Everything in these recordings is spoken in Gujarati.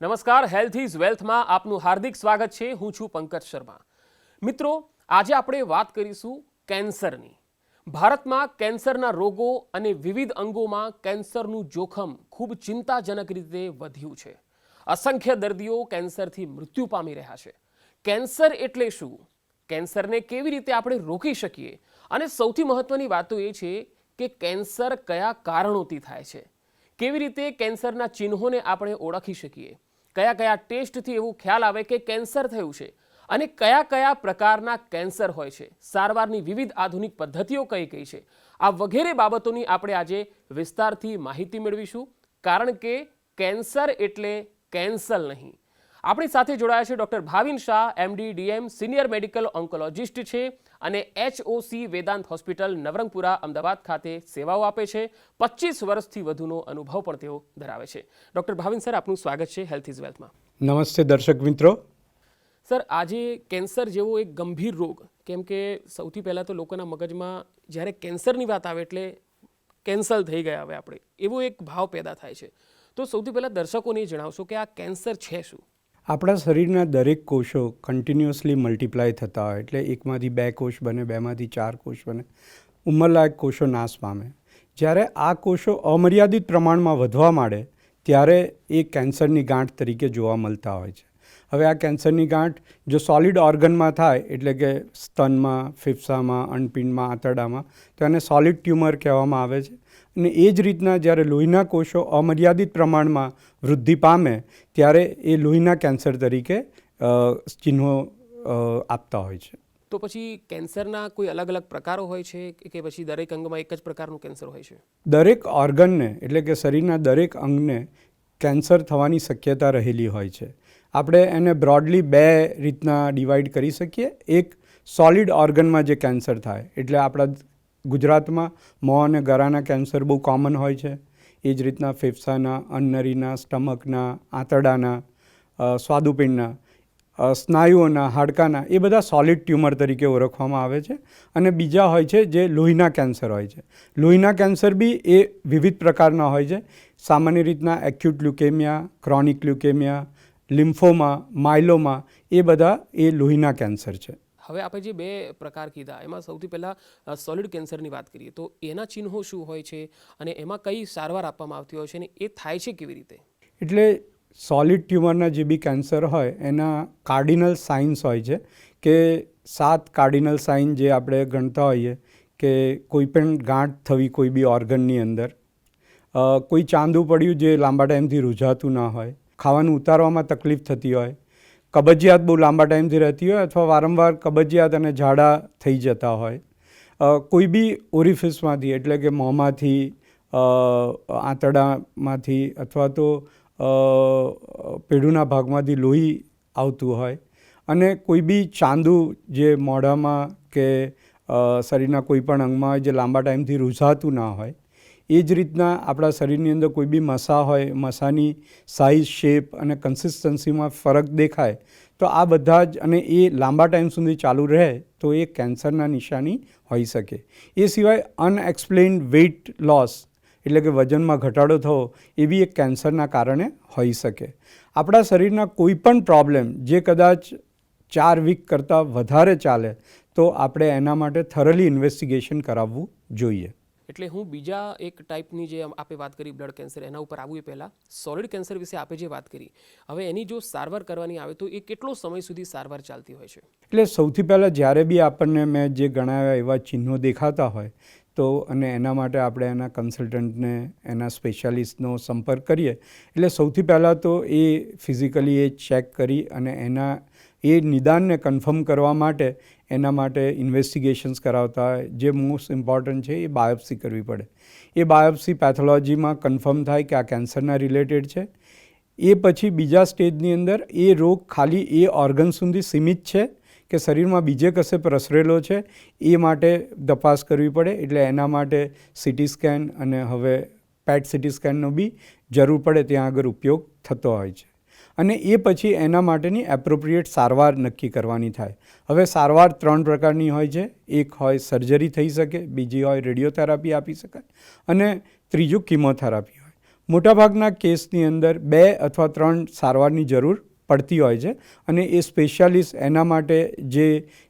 નમસ્કાર, હેલ્થ ઇઝ વેલ્થમાં આપનું હાર્દિક સ્વાગત છે. હું છું પંકજ શર્મા. મિત્રો, આજે આપણે વાત કરીશું કેન્સરની. ભારતમાં કેન્સરના રોગો અને વિવિધ અંગોમાં કેન્સરનું જોખમ ખૂબ ચિંતાજનક રીતે વધ્યું છે. અસંખ્ય દર્દીઓ કેન્સરથી મૃત્યુ પામી રહ્યા છે. કેન્સર એટલે શું? કેન્સરને કેવી રીતે આપણે રોકી શકીએ? અને સૌથી મહત્વની વાત તો એ છે કે કેન્સર કયા કારણોથી થાય છે? કેવી રીતે કેન્સરના ચિહ્નોને આપણે ઓળખી શકીએ? કયા કયા ટેસ્ટથી એવું ખ્યાલ આવે કે કેન્સર થયું છે? અને કયા કયા પ્રકારના કેન્સર હોય છે? સારવારની વિવિધ આધુનિક પદ્ધતિઓ કઈ કઈ છે? આ વગેરે બાબતોની આપણે આજે વિસ્તારથી માહિતી મેળવીશું, કારણ કે કેન્સર એટલે કેન્સલ નહીં. આપણી સાથે જોડાયા છે doctor Bhavin Shah, MD DM, senior medical oncologist છે અને HOC વેદાંત હોસ્પિટલ નવરંગપુરા અમદાવાદ ખાતે સેવાઓ આપે છે. 25 વર્ષથી વધુનો અનુભવ પણ તેઓ ધરાવે છે. ડૉક્ટર ભાવિન સર, આપનું સ્વાગત છે હેલ્થ ઇઝ વેલ્થમાં. નમસ્તે દર્શક મિત્રો. સર, આજે કેન્સર જેવો એક ગંભીર રોગ, કેમ કે સૌથી પહેલાં તો લોકોના મગજમાં જ્યારે કેન્સરની વાત આવે એટલે કેન્સલ થઈ ગયા હવે આપણે, એવો એક ભાવ પેદા થાય છે. તો સૌથી પહેલાં દર્શકોને જણાવશો કે આ કેન્સર છે શું? આપણા શરીરના દરેક કોષો કન્ટિન્યુઅસલી મલ્ટીપ્લાય થતા હોય, એટલે એકમાંથી 2 કોષ બને, 2માંથી 4 કોષ બને, ઉંમરલાયક કોષો નાશ પામે. જ્યારે આ કોષો અમર્યાદિત પ્રમાણમાં વધવા માંડે ત્યારે એ કેન્સરની ગાંઠ તરીકે જોવા મળતા હોય છે. હવે આ કેન્સરની ગાંઠ જો સોલિડ ઓર્ગનમાં થાય, એટલે કે સ્તનમાં, ફેફસામાં, અન્નપિંડમાં, આંતરડામાં, તો એને સોલિડ ટ્યુમર કહેવામાં આવે છે. અને એ જ રીતના જ્યારે લોહીના કોષો અમર્યાદિત પ્રમાણમાં વૃદ્ધિ પામે ત્યારે એ લોહીના કેન્સર તરીકે ચિહ્નો આપતા હોય છે. તો પછી કેન્સરના કોઈ અલગ અલગ પ્રકારો હોય છે કે પછી દરેક અંગમાં એક જ પ્રકારનું કેન્સર હોય છે? દરેક ઓર્ગનને, એટલે કે શરીરના દરેક અંગને કેન્સર થવાની શક્યતા રહેલી હોય છે. આપણે એને બ્રોડલી 2 રીતના ડિવાઈડ કરી શકીએ. એક સોલિડ ઓર્ગનમાં જે કેન્સર થાય, એટલે આપણા ગુજરાતમાં મોં અને ગળાના કેન્સર બહુ કોમન હોય છે. એ જ રીતના ફેફસાના, અન્નનળીના, સ્ટમકના, આંતરડાના, સ્વાદુપિંડના, સ્નાયુઓના, હાડકાના, એ બધા સોલિડ ટ્યુમર તરીકે ઓળખવામાં આવે છે. અને બીજા હોય છે જે લોહીના કેન્સર હોય છે. લોહીના કેન્સર બી એ વિવિધ પ્રકારના હોય છે. સામાન્ય રીતના acute leukaemia, chronic leukaemia, lymphoma, myeloma, એ બધા એ લોહીના કેન્સર છે. હવે આપણે જે 2 પ્રકાર કીધા, એમાં સૌથી પહેલાં સોલિડ કેન્સરની વાત કરીએ તો એના ચિહ્નો શું હોય છે અને એમાં કઈ સારવાર આપવામાં આવતી હોય છે અને એ થાય છે કેવી રીતે? એટલે સોલિડ ટ્યુમરના જે બી કેન્સર હોય એના કાર્ડિનલ સાઇન્સ હોય છે કે 7 કાર્ડિનલ સાઇન જે આપણે ગણતા હોઈએ કે કોઈ પણ ગાંઠ થવી કોઈ બી ઓર્ગનની અંદર, કોઈ ચાંદું પડ્યું જે લાંબા ટાઈમથી રૂઝાતું ના હોય, ખાવાનું ઉતારવામાં તકલીફ થતી હોય, કબજિયાત બહુ લાંબા ટાઈમથી રહેતી હોય અથવા વારંવાર કબજિયાત અને ઝાડા થઈ જતા હોય, કોઈ બી ઓરિફિસમાંથી, એટલે કે મોંમાંથી, આંતરડામાંથી અથવા તો પેઢુના ભાગમાંથી લોહી આવતું હોય, અને કોઈ બી ચાંદું જે મોઢામાં કે શરીરના કોઈ પણ અંગમાં હોય જે લાંબા ટાઈમથી રૂઝાતું ના હોય. એ જ રીતના આપણા શરીરની અંદર કોઈ બી મસા હોય, મસાની સાઇઝ, શેપ અને કન્સિસ્ટન્સીમાં ફરક દેખાય, તો આ બધા જ, અને એ લાંબા ટાઈમ સુધી ચાલુ રહે તો એ કેન્સરના નિશાની હોઈ શકે. એ સિવાય અનએક્સપ્લેન્ડ વેઇટ લોસ, એટલે કે વજનમાં ઘટાડો થવો, એ બી એક કેન્સરના કારણે હોઈ શકે. આપણા શરીરના કોઈ પણ પ્રોબ્લેમ જે કદાચ 4 વીક કરતાં વધારે ચાલે તો આપણે એના માટે થરલી ઇન્વેસ્ટિગેશન કરાવવું જોઈએ. એટલે હું બીજા એક ટાઈપની જે આપણે વાત કરી બ્લડ કેન્સર, એના ઉપર આવવું એ પહેલાં સોલિડ કેન્સર વિશે આપણે જે વાત કરી, હવે એની જો સારવાર કરવાની આવે તો એ કેટલો સમય સુધી સારવાર ચાલતી હોય છે? એટલે સૌથી પહેલાં જ્યારે બી આપણને મેં જે ગણાવ્યા એવા ચિહ્નો દેખાતા હોય તો, અને એના માટે આપણે એના કન્સલ્ટન્ટને, એના સ્પેશિયાલિસ્ટનો સંપર્ક કરીએ. એટલે સૌથી પહેલાં તો એ ફિઝિકલી એ ચેક કરી અને એના એ નિદાનને કન્ફર્મ કરવા માટે એના માટે ઇન્વેસ્ટિગેશન્સ કરાવતા હોય. જે મોસ્ટ ઇમ્પોર્ટન્ટ છે એ બાયોપ્સી કરવી પડે. એ બાયોપ્સી પેથોલોજીમાં કન્ફર્મ થાય કે આ કેન્સરના રિલેટેડ છે. એ પછી બીજા સ્ટેજની અંદર એ રોગ ખાલી એ ઓર્ગન સુધી સીમિત છે કે શરીરમાં બીજે કશે પ્રસરેલો છે, એ માટે તપાસ કરવી પડે. એટલે એના માટે CT સ્કેન અને હવે પેટ CT સ્કેનનો બી જરૂર પડે ત્યાં આગળ ઉપયોગ થતો હોય છે. અને એ પછી એના માટેની એપ્રોપ્રિએટ સારવાર નક્કી કરવાની થાય. હવે સારવાર 3 પ્રકારની હોય છે. એક હોય સર્જરી થઈ શકે, બીજી હોય રેડિયોથેરાપી આપી શકાય, અને ત્રીજું કિમોથેરાપી હોય. મોટાભાગના કેસની અંદર 2 અથવા 3 સારવારની જરૂર પડતી હોય છે અને એ સ્પેશિયાલિસ્ટ એના માટે જે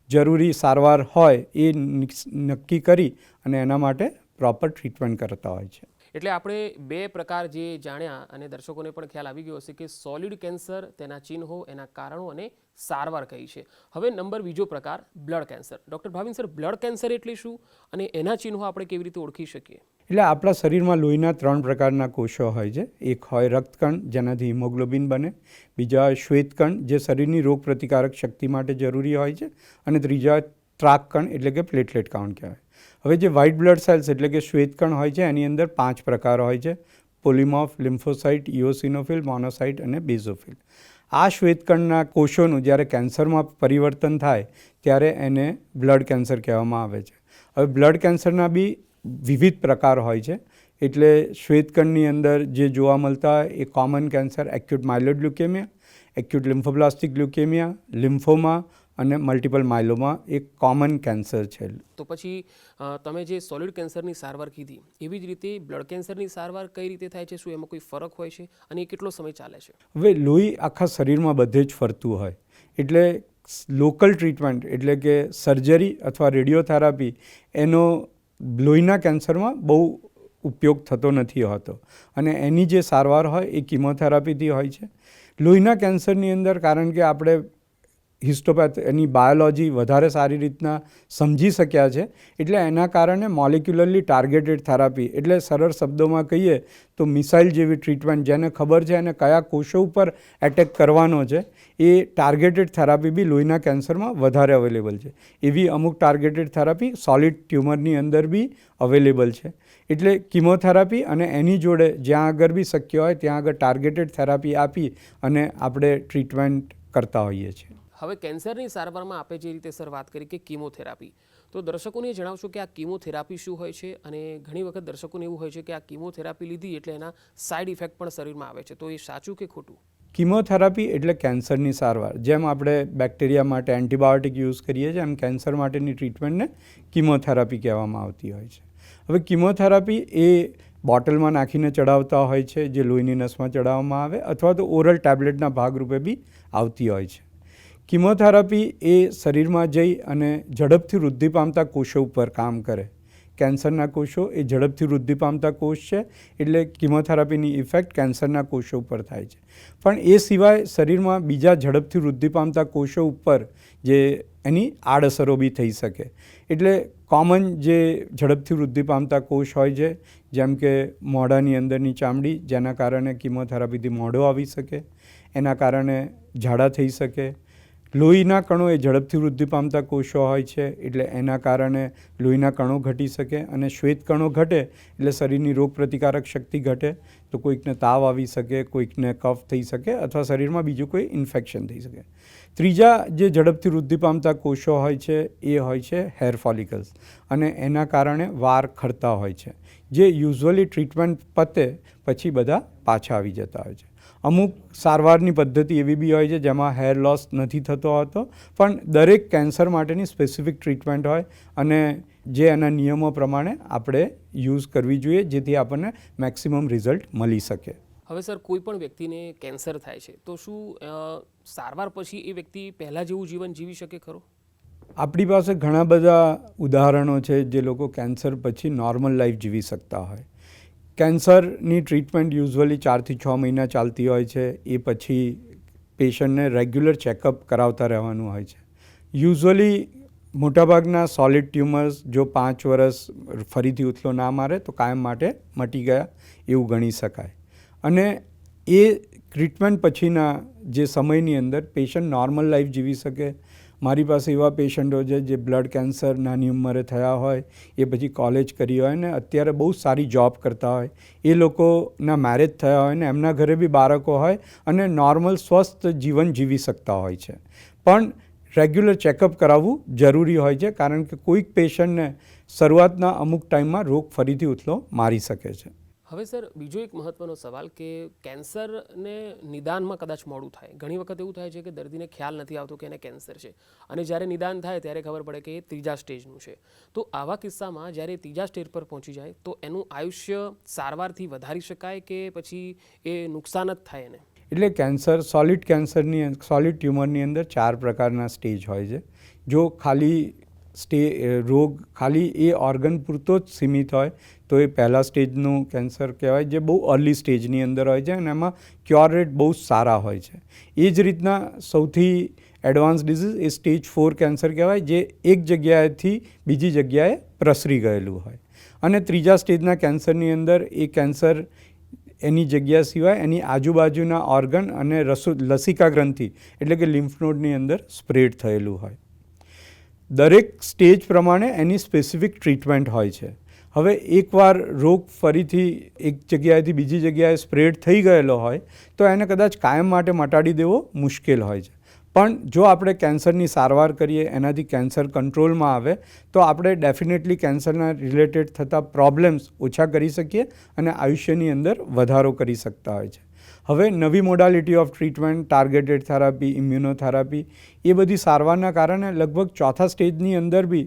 જરૂરી સારવાર હોય એ નક્કી કરી અને એના માટે પ્રોપર ટ્રીટમેન્ટ કરતા હોય છે. એટલે આપણે 2 પ્રકાર જે જાણ્યા અને દર્શકોને પણ ખ્યાલ આવી ગયો હશે કે સોલિડ કેન્સર, તેના ચિહ્નો, એના કારણો અને સારવાર કઈ છે. હવે બીજો પ્રકાર blood cancer. Doctor Bhavin sir, blood cancer એટલે શું અને એના ચિહ્નો આપણે કેવી રીતે ઓળખી શકીએ? એટલે આપણા શરીરમાં લોહીના 3 પ્રકારના કોષો હોય છે. એક હોય રક્તકણ, જેનાથી હિમોગ્લોબિન બને. બીજા શ્વેતકણ, જે શરીરની રોગપ્રતિકારક શક્તિ માટે જરૂરી હોય છે. અને ત્રીજા ત્રાકકણ, એટલે કે પ્લેટલેટ કાઉન્ટ કહેવાય. હવે જે વ્હાઇટ બ્લડ સેલ્સ એટલે કે શ્વેતકણ હોય છે, એની અંદર 5 પ્રકાર હોય છે: પોલિમોર્ફ, લિમ્ફોસાઇટ, ઇઓસિનોફિલ, મોનોસાઇટ અને બેઝોફિલ. આ શ્વેતકણના કોષોનું જ્યારે કેન્સરમાં પરિવર્તન થાય ત્યારે એને બ્લડ કેન્સર કહેવામાં આવે છે. હવે બ્લડ કેન્સરના બી વિવિધ પ્રકાર હોય છે. એટલે શ્વેતકણની અંદર જે જોવા મળતા હોય એ common cancer acute myeloid leukaemia, acute lymphoblastic leukaemia, lymphoma અને મલ્ટિપલ માયલોમા એક કોમન કેન્સર છે. તો પછી તમે જે સોલિડ કેન્સરની સારવાર કીધી, એવી જ રીતે બ્લડ કેન્સરની સારવાર કઈ રીતે થાય છે? શું એમાં કોઈ ફરક હોય છે અને એ કેટલો સમય ચાલે છે? હવે લોહી આખા શરીરમાં બધે જ ફરતું હોય એટલે લોકલ ટ્રીટમેન્ટ એટલે કે સર્જરી અથવા રેડિયોથેરાપી એનો લોહીના કેન્સરમાં બહુ ઉપયોગ થતો નથી હોતો અને એની જે સારવાર હોય એ કિમોથેરાપીથી હોય છે. લોહીના કેન્સરની અંદર કારણ કે આપણે હિસ્ટોપેથ એની બાયોલોજી વધારે સારી રીતના સમજી શક્યા છે એટલે એના કારણે મોલિક્યુલરલી ટાર્ગેટેડ થેરાપી એટલે સરળ શબ્દોમાં કહીએ તો મિસાઇલ જેવી ટ્રીટમેન્ટ, જેને ખબર છે એને કયા કોષો ઉપર એટેક કરવાનો છે, એ ટાર્ગેટેડ થેરાપી બી લોહીના કેન્સરમાં વધારે અવેલેબલ છે. એવી અમુક ટાર્ગેટેડ થેરાપી સોલિડ ટ્યુમરની અંદર બી અવેલેબલ છે. એટલે કિમોથેરાપી અને એની જોડે જ્યાં આગળ બી શક્ય હોય ત્યાં આગળ ટાર્ગેટેડ થેરાપી આપી અને આપણે ટ્રીટમેન્ટ કરતા હોઈએ છીએ. હવે કેન્સરની સારવારમાં આપણે જે રીતે સર વાત કરી કે કિમોથેરાપી, તો દર્શકોને જણાવશો કે આ કિમોથેરાપી શું હોય છે? અને ઘણી વખત દર્શકોને એવું હોય છે કે આ કિમોથેરાપી લીધી એટલે એના સાઇડ ઇફેક્ટ પણ શરીરમાં આવે છે, તો એ સાચું કે ખોટું? કિમોથેરાપી એટલે કેન્સરની સારવાર. જેમ આપણે બેક્ટેરિયા માટે એન્ટીબાયોટિક યુઝ કરીએ છીએ એમ કેન્સર માટેની ટ્રીટમેન્ટને કિમોથેરાપી કહેવામાં આવતી હોય છે. હવે કિમોથેરાપી એ બોટલમાં નાખીને ચડાવતા હોય છે, જે લોહીની નસમાં ચડાવવામાં આવે, અથવા તો ઓરલ ટેબ્લેટના ભાગરૂપે બી આવતી હોય છે. કિમોથેરાપી એ શરીરમાં જઈ અને ઝડપથી વૃદ્ધિ પામતા કોષો ઉપર કામ કરે. કેન્સરના કોષો એ ઝડપથી વૃદ્ધિ પામતા કોષ છે એટલે કિમોથેરાપીની ઇફેક્ટ કેન્સરના કોષો ઉપર થાય છે. પણ એ સિવાય શરીરમાં બીજા ઝડપથી વૃદ્ધિ પામતા કોષો ઉપર જે એની આડઅસરો બી થઈ શકે. એટલે કોમન જે ઝડપથી વૃદ્ધિ પામતા કોષ હોય છે, જેમ કે મોઢાની અંદરની ચામડી, જેના કારણે કિમોથેરાપીથી મોઢો આવી શકે, એના કારણે ઝાડા થઈ શકે. લોહીના કણો એ ઝડપથી વૃદ્ધિ પામતા કોષો હોય છે એટલે એના કારણે લોહીના કણો ઘટી શકે અને શ્વેત કણો ઘટે એટલે શરીરની રોગપ્રતિકારક શક્તિ ઘટે, તો કોઈકને તાવ આવી શકે, કોઈકને કફ થઈ શકે અથવા શરીરમાં બીજું કોઈ ઇન્ફેક્શન થઈ શકે. ત્રીજા જે ઝડપથી વૃદ્ધિ પામતા કોષો હોય છે એ હોય છે હેર ફોલિકલ્સ અને એના કારણે વાળ ખરતા હોય છે, જે યુઝ્યુઅલી ટ્રીટમેન્ટ પતે પછી બધા પાછા આવી જતા હોય છે. અમુક સારવારની પદ્ધતિ એવી બી હોય છે જેમાં હેર લોસ નથી થતો હોતો, પણ દરેક કેન્સર માટેની સ્પેસિફિક ટ્રીટમેન્ટ હોય અને જે એના નિયમો પ્રમાણે આપણે યુઝ કરવી જોઈએ જેથી આપણને મેક્સિમમ રિઝલ્ટ મળી શકે. હવે સર, કોઈ પણ વ્યક્તિને કેન્સર થાય છે તો શું સારવાર પછી એ વ્યક્તિ પહેલાં જેવું જીવન જીવી શકે ખરો? આપણી પાસે ઘણા બધા ઉદાહરણો છે જે લોકો કેન્સર પછી નોર્મલ લાઈફ જીવી શકતા હોય. કેન્સરની ટ્રીટમેન્ટ યુઝ્યુઅલી 4 થી 6 મહિના ચાલતી હોય છે. એ પછી પેશન્ટને રેગ્યુલર ચેકઅપ કરાવતા રહેવાનું હોય છે. યુઝ્યુઅલી મોટાભાગના સોલિડ ટ્યુમર્સ જો 5 વર્ષ ફરીથી ઉથલો ના મારે તો કાયમ માટે મટી ગયા એવું ગણી શકાય. અને એ ટ્રીટમેન્ટ પછીના જે સમયની અંદર પેશન્ટ નોર્મલ લાઈફ જીવી શકે. મારી પાસે એવા પેશન્ટો છે જે બ્લડ કેન્સર નાની ઉંમરે થયા હોય, એ પછી કોલેજ કરી હોય ને અત્યારે બહુ સારી જોબ કરતા હોય, એ લોકોના મેરેજ થયા હોય ને એમના ઘરે બી બાળકો હોય અને નોર્મલ સ્વસ્થ જીવન જીવી શકતા હોય છે. પણ રેગ્યુલર ચેકઅપ કરાવવું જરૂરી હોય છે કારણ કે કોઈક પેશન્ટને શરૂઆતના અમુક ટાઈમમાં રોગ ફરીથી ઉથલો મારી શકે છે. હવે સર બીજો એક મહત્વનો સવાલ કે કેન્સરને નિદાનમાં કદાચ મોડું થાય. ઘણી વખત એવું થાય છે કે દર્દીને ખ્યાલ નથી આવતો કે એને કેન્સર છે અને જ્યારે નિદાન થાય ત્યારે ખબર પડે કે એ ત્રીજા સ્ટેજનું છે. તો આવા કિસ્સામાં જ્યારે ત્રીજા સ્ટેજ પર પહોંચી જાય તો એનું આયુષ્ય સારવારથી વધારી શકાય કે પછી એ નુકસાન જ થાય એને? એટલે સોલિડ ટ્યુમરની અંદર 4 પ્રકારના સ્ટેજ હોય છે. જો રોગ ખાલી એ ઓર્ગન પૂરતો જ સીમિત હોય તો એ પહેલા સ્ટેજનું કેન્સર કહેવાય, જે બહુ અર્લી સ્ટેજની અંદર હોય છે અને એમાં ક્યોર રેટ બહુ સારા હોય છે. એ જ રીતના સૌથી એડવાન્સ ડિઝીઝ એ સ્ટેજ 4 કેન્સર કહેવાય, જે એક જગ્યાએથી બીજી જગ્યાએ પ્રસરી ગયેલું હોય. અને ત્રીજા સ્ટેજના કેન્સરની અંદર એ કેન્સર એની જગ્યા સિવાય એની આજુબાજુના ઓર્ગન અને લસિકા ગ્રંથિ એટલે કે લિમ્ફ નોડની અંદર સ્પ્રેડ થયેલું હોય. દરેક સ્ટેજ પ્રમાણે એની સ્પેસિફિક ટ્રીટમેન્ટ હોય છે. હવે એકવાર રોગ ફરીથી એક જગ્યાએથી બીજી જગ્યાએ સ્પ્રેડ થઈ ગયેલો હોય તો એને કદાચ કાયમ માટે મટાડી દેવો મુશ્કેલ હોય છે. પણ જો આપણે કેન્સરની સારવાર કરીએ, એનાથી કેન્સર કંટ્રોલમાં આવે તો આપણે ડેફિનેટલી કેન્સરના રિલેટેડ થતા પ્રોબ્લેમ્સ ઓછા કરી શકીએ અને આયુષ્યની અંદર વધારો કરી શકતા હોય છે. હવે નવી modality of treatment, targeted therapy, immunotherapy, એ બધી સારવારના કારણે લગભગ ચોથા સ્ટેજની અંદર બી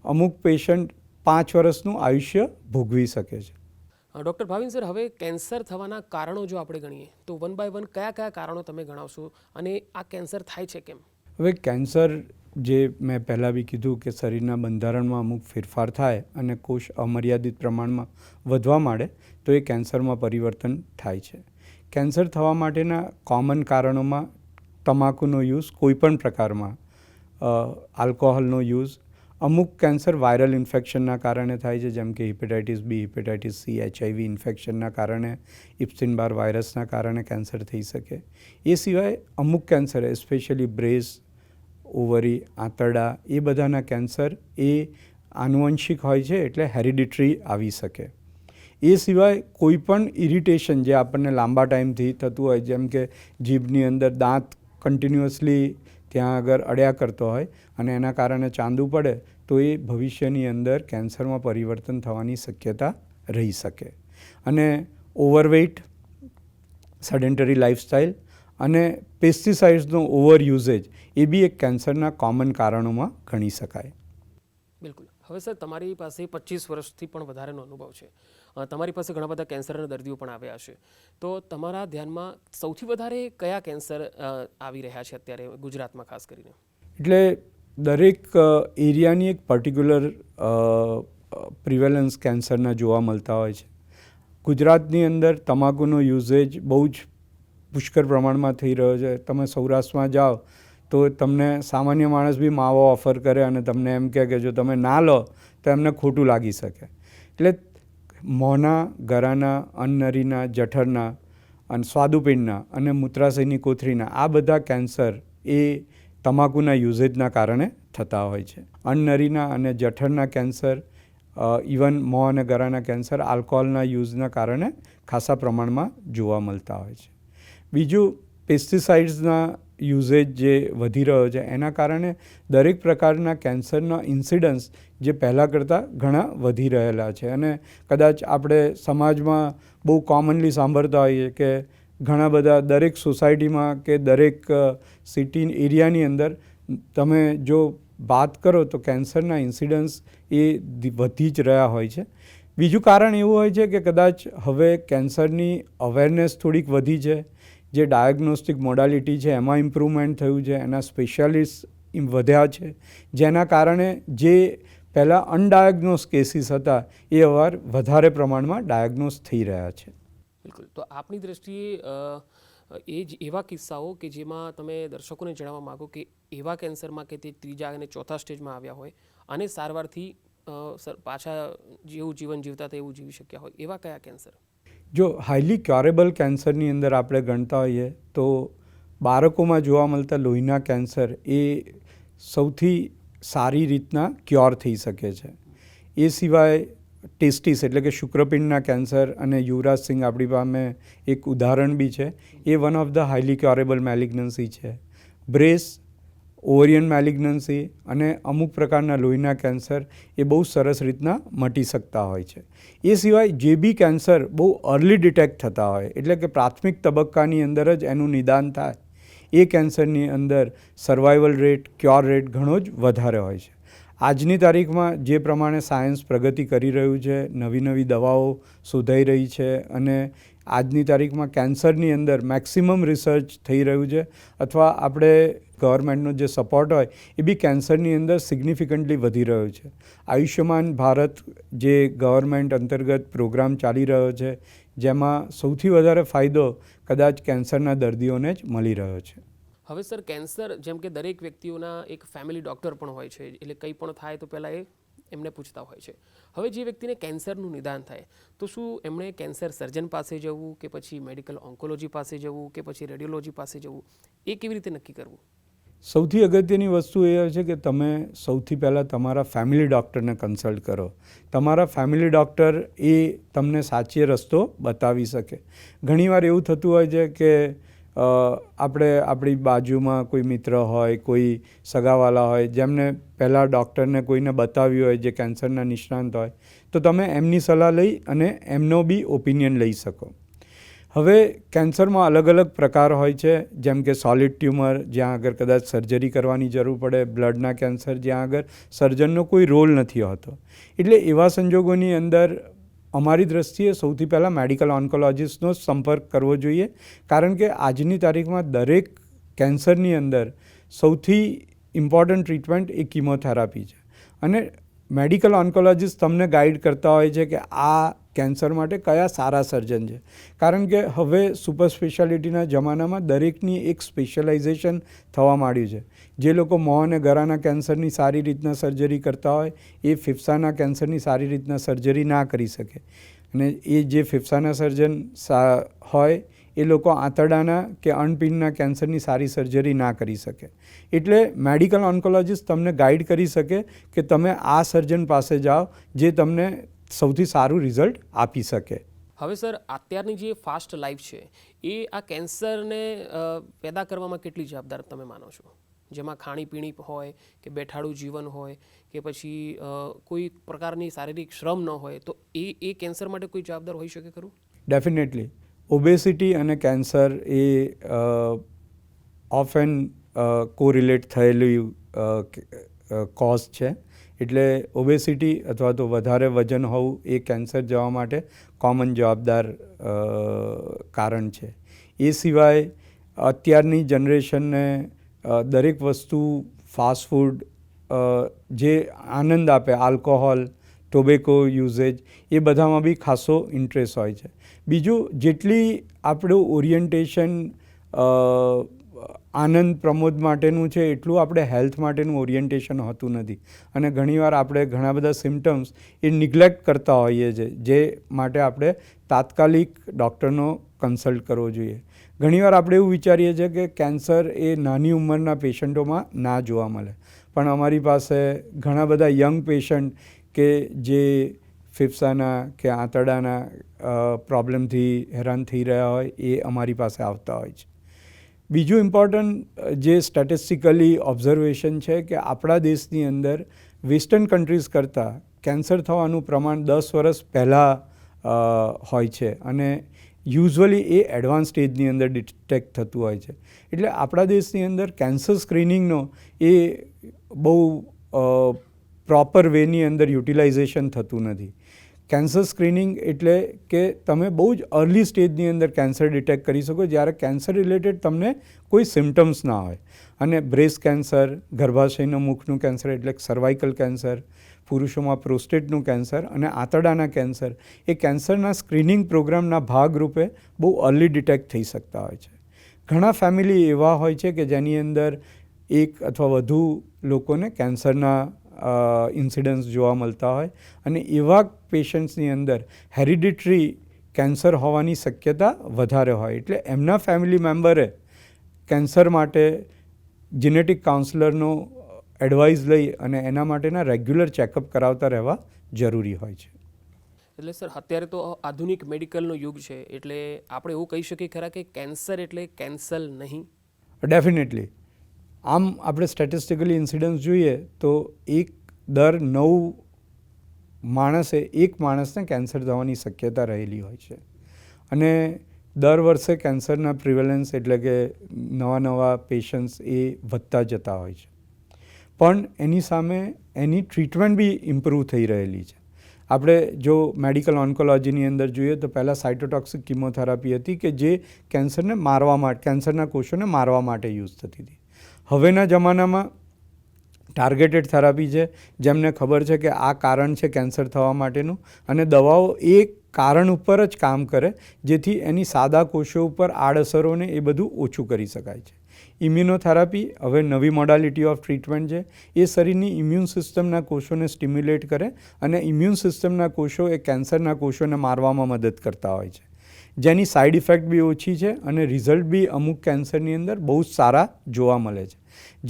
અમુક પેશન્ટ 5 વર્ષનું આયુષ્ય ભોગવી શકે છે. ડૉક્ટર ભાવિન સર, હવે કેન્સર થવાના કારણો જો આપણે ગણીએ તો વન બાય વન કયા કયા કારણો તમે ગણાવશો અને આ કેન્સર થાય છે કેમ? હવે કેન્સર, જે મેં પહેલાં બી કીધું કે શરીરના બંધારણમાં અમુક ફેરફાર થાય અને કોષ અમર્યાદિત પ્રમાણમાં વધવા માંડે તો એ કેન્સરમાં પરિવર્તન થાય છે. કેન્સર થવા માટેના કોમન કારણોમાં તમાકુનો યુઝ કોઈપણ પ્રકારમાં, આલ્કોહોલનો યુઝ, અમુક કેન્સર વાયરલ ઇન્ફેક્શનના કારણે થાય છે, જેમ કે hepatitis B, hepatitis C, HIV ઇન્ફેક્શનના કારણે, ઇપ્સિન-બાર વાયરસના કારણે કેન્સર થઈ શકે. એ સિવાય અમુક કેન્સર, એસ્પેશિયલી બ્રેસ્ટ, ઓવરી, આંતરડા, એ બધાના કેન્સર એ આનુવંશિક હોય છે, એટલે હેરિડિટરી આવી શકે. એ સિવાય કોઈ પણ ઇરિટેશન જે આપણને લાંબા ટાઈમથી થતું હોય, જેમ કે જીભની અંદર દાંત કન્ટિન્યુઅસલી ત્યાં આગળ અડ્યા કરતો હોય અને એના કારણે ચાંદુ પડે તો એ ભવિષ્યની અંદર કેન્સરમાં પરિવર્તન થવાની શક્યતા રહી શકે. અને ઓવરવેઇટ, સેડેન્ટરી લાઇફસ્ટાઇલ અને પેસ્ટિસાઇડ્સનો ઓવર યુઝેજ એ બી એક કેન્સરના કોમન કારણોમાં ગણી શકાય. બિલકુલ. હવે સર, તમારી પાસે 25 વર્ષથી પણ વધારેનો અનુભવ છે. તમારી પાસે ઘણા બધા કેન્સરના દર્દીઓ પણ આવ્યા છે. તો તમારા ધ્યાનમાં સૌથી વધારે કયા કેન્સર આવી રહ્યા છે અત્યારે ગુજરાતમાં ખાસ કરીને? એટલે દરેક એરિયાની એક પર્ટિક્યુલર પ્રિવેલન્સ કેન્સરના જોવા મળતા હોય છે. ગુજરાતની અંદર તમાકુનો યુઝેજ બહુ જ પુષ્કળ પ્રમાણમાં થઈ રહ્યો છે. તમે સૌરાષ્ટ્રમાં જાઓ તો તમને સામાન્ય માણસ બી માવો ઓફર કરે અને તમને એમ કહે કે જો તમે ના લો તો એમને ખોટું લાગી શકે. એટલે મોંના, ગળાના, અન્નનળીના, જઠરના અને સ્વાદુપિંડના અને મૂત્રાશયની કોથળીના આ બધા કેન્સર એ તમાકુના યુઝેજના કારણે થતા હોય છે. અન્નનળીના અને જઠરના કેન્સર, ઇવન મોં અને ગળાના કેન્સર આલ્કોહોલના યુઝના કારણે ખાસા પ્રમાણમાં જોવા મળતા હોય છે. બીજું, પેસ્ટિસાઇડ્સના યુઝેજ જે વધી રહ્યો છે એના કારણે દરેક પ્રકારના કેન્સરના ઇન્સિડન્સ જે પહેલાં કરતાં ઘણા વધી રહેલા છે. અને કદાચ આપણે સમાજમાં બહુ કોમનલી સાંભળતા હોઈએ કે ઘણા બધા દરેક સોસાયટીમાં કે દરેક સિટી એરિયાની અંદર તમે જો વાત કરો તો કેન્સરના ઇન્સિડન્સ એ વધી જ રહ્યા હોય છે. બીજું કારણ એવું હોય છે કે કદાચ હવે કેન્સરની અવેરનેસ થોડીક વધી છે, જે ડાયગ્નોસ્ટિક મોડાલિટી છે એમાં ઇમ્પ્રુવમેન્ટ થયું છે, એના સ્પેશિયાલિસ્ટ વધ્યા છે, જેના કારણે જે પહેલાં અનડાયગ્નોસ કેસીસ હતા એ હવે વધારે પ્રમાણમાં ડાયગ્નોસ થઈ રહ્યા છે. બિલકુલ. તો આપની દ્રષ્ટિએ એ જ એવા કિસ્સાઓ કે જેમાં તમે દર્શકોને જણાવવા માગો કે એવા કેન્સરમાં કે તે ત્રીજા અને ચોથા સ્ટેજમાં આવ્યા હોય અને સારવારથી પાછા જેવું જીવન જીવતા હતા એવું જીવી શક્યા હોય, એવા કયા કેન્સર? જો હાઈલી ક્યોરેબલ કેન્સરની અંદર આપણે ગણતા હોઈએ તો બાળકોમાં જોવા મળતા લોહીના કેન્સર એ સૌથી સારી રીતના ક્યોર થઈ શકે છે. એ સિવાય ટેસ્ટિસ એટલે કે શુક્રપિંડના કેન્સર અને યુવરાજ સિંહ આપણી પાસે એક ઉદાહરણ બી છે, એ one of the highly curable malignancy છે. બ્રેસ્ટ ઓવરિયન મેલિગ્નન્સી અને અમુક પ્રકારના લોહીના કેન્સર એ બહુ સરસ રીતના મટી શકતા હોય છે. એ સિવાય જે બી કેન્સર બહુ અર્લી ડિટેક્ટ થતા હોય, એટલે કે પ્રાથમિક તબક્કાની અંદર જ એનું નિદાન થાય, એ કેન્સરની અંદર સર્વાઈવલ રેટ, ક્યોર રેટ ઘણો જ વધારે હોય છે. આજની તારીખમાં જે પ્રમાણે સાયન્સ પ્રગતિ કરી રહ્યું છે, નવી નવી દવાઓ શોધાઈ રહી છે અને આજની તારીખમાં કેન્સરની અંદર મેક્સિમમ રિસર્ચ થઈ રહ્યું છે, અથવા આપણે ગવર્મેન્ટનો જે સપોર્ટ હોય એ બી કેન્સરની અંદર સિગ્નિફિકન્ટલી વધી રહ્યો છે. આયુષ્યમાન ભારત જે ગવર્મેન્ટ અંતર્ગત પ્રોગ્રામ ચાલી રહ્યો છે, જેમાં સૌથી વધારે ફાયદો કદાચ કેન્સરના દર્દીઓને જ મળી રહ્યો છે. હવે સર, કેન્સર જેમ કે દરેક વ્યક્તિઓના એક ફેમિલી ડૉક્ટર પણ હોય છે, એટલે કંઈ પણ થાય તો પહેલાં એમને પૂછતા હોય છે. હવે જે વ્યક્તિને કેન્સરનું નિદાન થાય તો શું એમણે કેન્સર સર્જન પાસે જવું, કે પછી મેડિકલ ઓન્કોલોજી પાસે જવું, કે પછી રેડિયોલોજી પાસે જવું, એ કેવી રીતે નક્કી કરવું? સૌથી અગત્યની વસ્તુ એ છે કે તમે સૌથી પહેલાં તમારા ફેમિલી ડૉક્ટરને કન્સલ્ટ કરો. તમારા ફેમિલી ડૉક્ટર એ તમને સાચી રસ્તો બતાવી શકે. ઘણીવાર એવું થતું હોય છે કે આપણે આપણી બાજુમાં કોઈ મિત્ર હોય, કોઈ સગાવાલા હોય, જેમને પહેલાં ડૉક્ટરને કોઈને બતાવ્યું હોય જે કેન્સરના નિષ્ણાંત હોય, તો તમે એમની સલાહ લઈ અને એમનો બી ઓપિનિયન લઈ શકો. હવે કેન્સરમાં અલગ અલગ પ્રકાર હોય છે, જેમ કે સોલિડ ટ્યુમર, જ્યાં આગળ કદાચ સર્જરી કરવાની જરૂર પડે, બ્લડના કેન્સર, જ્યાં આગળ સર્જનનો કોઈ રોલ નથી હોતો. એટલે એવા સંજોગોની અંદર અમારી દૃષ્ટિએ સૌથી પહેલાં મેડિકલ ઓન્કોલોજિસ્ટનો સંપર્ક કરવો જોઈએ, કારણ કે આજની તારીખમાં દરેક કેન્સરની અંદર સૌથી ઇમ્પોર્ટન્ટ ટ્રીટમેન્ટ એ કીમોથેરાપી છે. અને મેડિકલ ઓન્કોલોજિસ્ટ તમને ગાઈડ કરતા હોય છે કે આ કેન્સર માટે કયા સારા સર્જન છે, કારણ કે હવે સુપર સ્પેશિયાલિટીના જમાનામાં દરેકની એક સ્પેશિયલાઇઝેશન થવા માંડ્યું છે. જે લોકો મોં અને ગળાના કેન્સરની સારી રીતના સર્જરી કરતા હોય, એ ફેફસાના કેન્સરની સારી રીતના સર્જરી ના કરી શકે, અને એ જે ફેફસાના સર્જન હોય એ લોકો આંતરડાના કે અન્નપિંડના કેન્સરની સારી સર્જરી ના કરી શકે. એટલે મેડિકલ ઓન્કોલોજિસ્ટ તમને ગાઈડ કરી શકે કે તમે આ સર્જન પાસે જાઓ જે તમને સૌથી સારું રિઝલ્ટ આપી શકે. હવે સર, અત્યારની જે ફાસ્ટ લાઈફ છે એ આ કેન્સરને પેદા કરવામાં કેટલી જવાબદાર તમે માનો છો? જેમાં ખાણીપીણી હોય કે બેઠાડું જીવન હોય કે પછી કોઈ પ્રકારની શારીરિક શ્રમ ન હોય, તો એ કેન્સર માટે કોઈ જવાબદાર હોઈ શકે ખરું? ડેફિનેટલી. ઓબેસિટી અને કેન્સર એ ઓફન કોરિલેટ થયેલી કોઝ છે. એટલે ઓબેસિટી અથવા તો વધારે વજન હોવું એ કેન્સર જવા માટે કોમન જવાબદાર કારણ છે. એ સિવાય અત્યારની જનરેશનને દરેક વસ્તુ ફાસ્ટ ફૂડ જે આનંદ આપે, આલ્કોહોલ, ટોબેકો યુઝેજ, એ બધામાં બી ખાસો ઇન્ટરેસ્ટ હોય છે. બીજું, જેટલી આપણું ઓરિયન્ટેશન આનંદ પ્રમોદ માટેનું છે, એટલું આપણે હેલ્થ માટેનું ઓરિયન્ટેશન હોતું નથી. અને ઘણીવાર આપણે ઘણા બધા સિમ્ટમ્સ એ નિગ્લેક્ટ કરતા હોઈએ છીએ, જે માટે આપણે તાત્કાલિક ડૉક્ટરનો કન્સલ્ટ કરવો જોઈએ. ઘણીવાર આપણે એવું વિચારીએ છીએ કે કેન્સર એ નાની ઉંમરના પેશન્ટોમાં ના જોવા મળે, પણ અમારી પાસે ઘણા બધા યંગ પેશન્ટ કે જે ફેફસાના કે આંતરડાના પ્રોબ્લેમથી હેરાન થઈ રહ્યા હોય, એ અમારી પાસે આવતા હોય છે. બીજું ઇમ્પોર્ટન્ટ જે સ્ટેટિસ્ટિકલી ઓબ્ઝર્વેશન છે કે આપણા દેશની અંદર વેસ્ટર્ન કન્ટ્રીઝ કરતાં કેન્સર થવાનું પ્રમાણ 10 વર્ષ પહેલાં હોય છે, અને યુઝ્યુઅલી એ એડવાન્સ સ્ટેજની અંદર ડિટેક્ટ થતું હોય છે. એટલે આપણા દેશની અંદર કેન્સર સ્ક્રીનિંગનો એ બહુ પ્રોપર વેની અંદર યુટિલાઇઝેશન થતું નથી. કેન્સર સ્ક્રીનિંગ એટલે કે તમે બહુ જ અર્લી સ્ટેજની અંદર કેન્સર ડિટેક્ટ કરી શકો, જ્યારે કેન્સર રિલેટેડ તમને કોઈ સિમ્ટમ્સ ના હોય. અને બ્રેસ્ટ કેન્સર, ગર્ભાશયના મુખનું કેન્સર એટલે સર્વાઇકલ કેન્સર, પુરુષોમાં પ્રોસ્ટેટનું કેન્સર અને આંતરડાના કેન્સર, એ કેન્સરના સ્ક્રીનિંગ પ્રોગ્રામના ભાગરૂપે બહુ અર્લી ડિટેક્ટ થઈ શકતા હોય છે. ઘણા ફેમિલી એવા હોય છે કે જેની અંદર એક અથવા વધુ લોકોને કેન્સરના ઇન્સિડન્સ જોવા મળતા હોય, અને એવા પેશન્ટ્સની અંદર હેરિડિટરી કેન્સર હોવાની શક્યતા વધારે હોય. એટલે એમના ફેમિલી મેમ્બરે કેન્સર માટે જીનેટિક કાઉન્સલરનો એડવાઇસ લઈ અને એના માટેના રેગ્યુલર ચેકઅપ કરાવતા રહેવા જરૂરી હોય છે. એટલે સર, અત્યારે તો આધુનિક મેડિકલનો યુગ છે, એટલે આપણે એવું કહી શકીએ ખરા કે કેન્સર એટલે કેન્સર નહીં? ડેફિનેટલી. આમ આપણે સ્ટેટિસ્ટિકલી ઇન્સિડન્સ જોઈએ તો દર 9 માણસે એક માણસને કેન્સર થવાની શક્યતા રહેલી હોય છે અને દર વર્ષે કેન્સરના પ્રિવેલન્સ એટલે કે નવા પેશન્ટ્સ એ વધતા જતા હોય છે. પણ એની સામે એની ટ્રીટમેન્ટ બી ઇમ્પ્રૂવ થઈ રહેલી છે. આપણે જો મેડિકલ ઓન્કોલોજીની અંદર જોઈએ તો પહેલાં સાઇટોટોક્સિક કિમોથેરાપી હતી કે જે કેન્સરના કોષોને મારવા માટે યુઝ થતી હતી. હવેના જમાનામાં ટાર્ગેટેડ થેરાપી છે, જેમને ખબર છે કે આ કારણ છે કેન્સર થવા માટેનું અને દવાઓ એ કારણ ઉપર જ કામ કરે જેથી એની સાદા કોષો ઉપર આડઅસરોને એ બધું ઓછું કરી શકાય છે. ઇમ્યુનોથેરાપી હવે નવી મોડાલિટી ઓફ ટ્રીટમેન્ટ છે. એ શરીરની ઇમ્યુન સિસ્ટમના કોષોને સ્ટિમ્યુલેટ કરે અને ઇમ્યુન સિસ્ટમના કોષો એ કેન્સરના કોષોને મારવામાં મદદ કરતા હોય છે, જેની સાઇડ ઇફેક્ટ બી ઓછી છે અને રિઝલ્ટ બી અમુક કેન્સરની અંદર બહુ જ સારા જોવા મળે છે.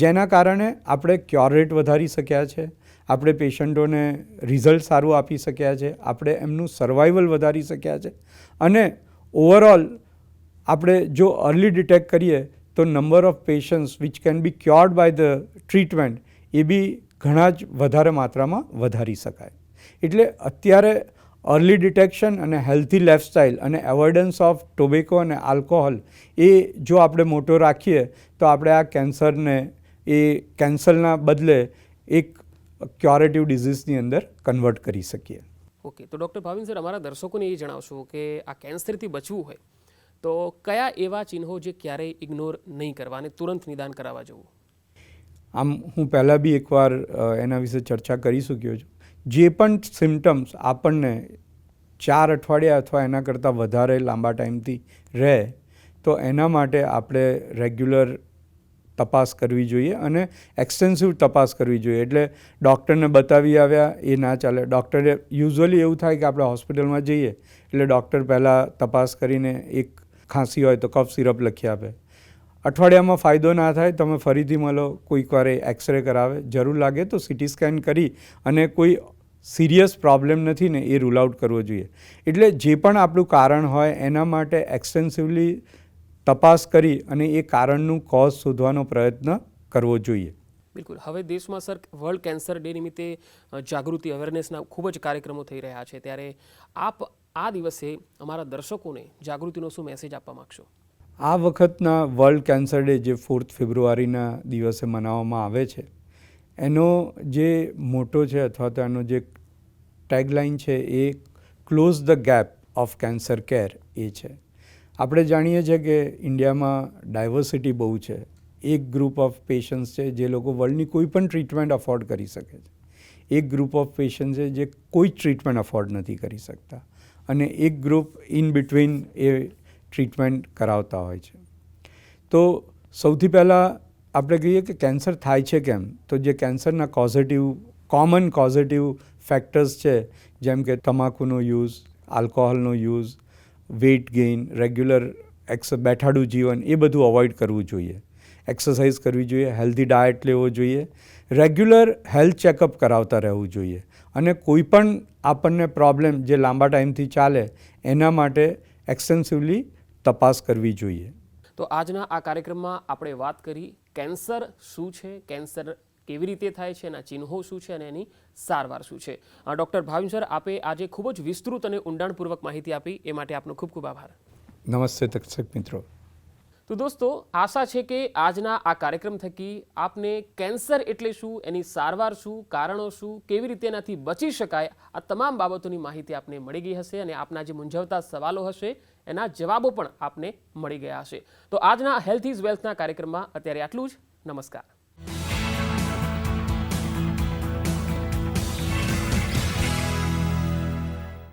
જેના કારણે આપણે ક્યોર રેટ વધારી શક્યા છે, આપણે પેશન્ટોને રિઝલ્ટ સારું આપી શક્યા છે, આપણે એમનું સર્વાઈવલ વધારી શક્યા છે અને ઓવરઓલ આપણે જો અર્લી ડિટેક્ટ કરીએ તો number of patients which can be cured by the treatment એ બી ઘણા જ વધારે માત્રામાં વધારી શકાય. એટલે અત્યારે અર્લી ડિટેક્શન અને હેલ્ધી લાઇફસ્ટાઇલ અને એવોઇડન્સ ઓફ ટોબેકો અને આલ્કોહોલ એ જો આપણે મોટો રાખીએ તો આપણે આ કેન્સરને એ કેન્સરના બદલે એક ક્યોરેટિવ ડિઝીઝની અંદર કન્વર્ટ કરી શકીએ. ઓકે, તો ડૉક્ટર ભાવિન સર, અમારા દર્શકોને એ જણાવશો કે આ કેન્સરથી બચવું હોય તો કયા એવા ચિહ્નો જે ક્યારેય ઇગ્નોર નહીં કરવા અને તુરંત નિદાન કરાવવા જવું? આમ હું પહેલાં બી એકવાર એના વિશે ચર્ચા કરી ચૂક્યો છું. જે પણ સિમ્ટમ્સ આપણને 4 અઠવાડિયા અથવા એના કરતાં વધારે લાંબા ટાઈમથી રહે તો એના માટે આપણે રેગ્યુલર તપાસ કરવી જોઈએ અને એક્સટેન્સિવ તપાસ કરવી જોઈએ. એટલે ડૉક્ટરને બતાવી આવ્યા એ ના ચાલે. ડૉક્ટરે યુઝ્યુઅલી એવું થાય કે આપણે હોસ્પિટલમાં જઈએ એટલે ડૉક્ટર પહેલાં તપાસ કરીને એક ખાંસી હોય તો કફ સિરપ લખી આપે. અઠવાડિયામાં ફાયદો ના થાય તમે ફરીથી મળો, કોઈક વાર એક્સરે કરાવે, જરૂર લાગે તો સીટી સ્કેન કરી અને કોઈ સિરિયસ પ્રોબ્લેમ નથી ને એ રૂલ આઉટ કરવો જોઈએ. એટલે જે પણ આપણું કારણ હોય એના માટે એક્સટેન્સિવલી તપાસ કરી અને એ કારણનું કોઝ શોધવાનો પ્રયત્ન કરવો જોઈએ. બિલકુલ. હવે દેશમાં સર વર્લ્ડ કેન્સર ડે નિમિત્તે જાગૃતિ અવેરનેસના ખૂબ જ કાર્યક્રમો થઈ રહ્યા છે, ત્યારે આપ આ દિવસે અમારા દર્શકોને જાગૃતિનો શું મેસેજ આપવા માગશો? આ વખતના વર્લ્ડ કેન્સર ડે જે 4 ફેબ્રુઆરીના દિવસે મનાવવામાં આવે છે એનો જે મોટો છે અથવા તો એનો જે ટેગલાઇન છે એ close the gap of cancer care એ છે. આપણે જાણીએ છીએ કે ઇન્ડિયામાં ડાયવર્સિટી બહુ છે. એક ગ્રુપ ઓફ પેશન્ટ્સ છે જે લોકો વર્લ્ડની કોઈ પણ ટ્રીટમેન્ટ અફોર્ડ કરી શકે છે, એક ગ્રુપ ઓફ પેશન્ટ છે જે કોઈ જ ટ્રીટમેન્ટ અફોર્ડ નથી કરી શકતા અને એક group in between A treatment કરાવતા હોય છે. તો સૌથી પહેલાં આપણે કહીએ કે કેન્સર થાય છે કેમ, તો જે કેન્સરના કોમન કોઝેટિવ ફેક્ટર્સ છે જેમ કે તમાકુનો યુઝ, આલ્કોહોલનો યુઝ, વેઇટ ગેઇન, રેગ્યુલર બેઠાડું જીવન એ બધું અવોઇડ કરવું જોઈએ, એક્સરસાઇઝ કરવી જોઈએ, હેલ્ધી ડાયટ લેવો જોઈએ, રેગ્યુલર હેલ્થ ચેકઅપ કરાવતા રહેવું જોઈએ અને કોઈ પણ આપણને પ્રોબ્લેમ જે લાંબા ટાઈમથી ચાલે એના માટે એક્સટેન્સિવલી તપાસ કરવી જોઈએ. તો આજના આ કાર્યક્રમમાં આપણે વાત કરી કેન્સર શું છે, કેન્સર કેવી રીતે થાય છે, એના ચિહ્નો શું છે અને એની સારવાર શું છે. ડૉક્ટર ભાવિન સર, આપે આજે ખૂબ જ વિસ્તૃત અને ઊંડાણપૂર્વક માહિતી આપી, એ માટે આપનો ખૂબ ખૂબ આભાર. નમસ્તે દર્શક મિત્રો. તો દોસ્તો, આશા છે કે આજના આ કાર્યક્રમ થકી આપને કેન્સર એટલે શું, એની સારવાર શું, કારણો શું, કેવી રીતે એનાથી બચી શકાય, આ તમામ બાબતોની માહિતી આપને મળી ગઈ હશે અને આપના જે મૂંઝવતા સવાલો હશે એના જવાબો પણ આપને મળી ગયા હશે. તો આજના હેલ્થ ઇઝ વેલ્થના કાર્યક્રમમાં અત્યારે આટલું જ. નમસ્કાર.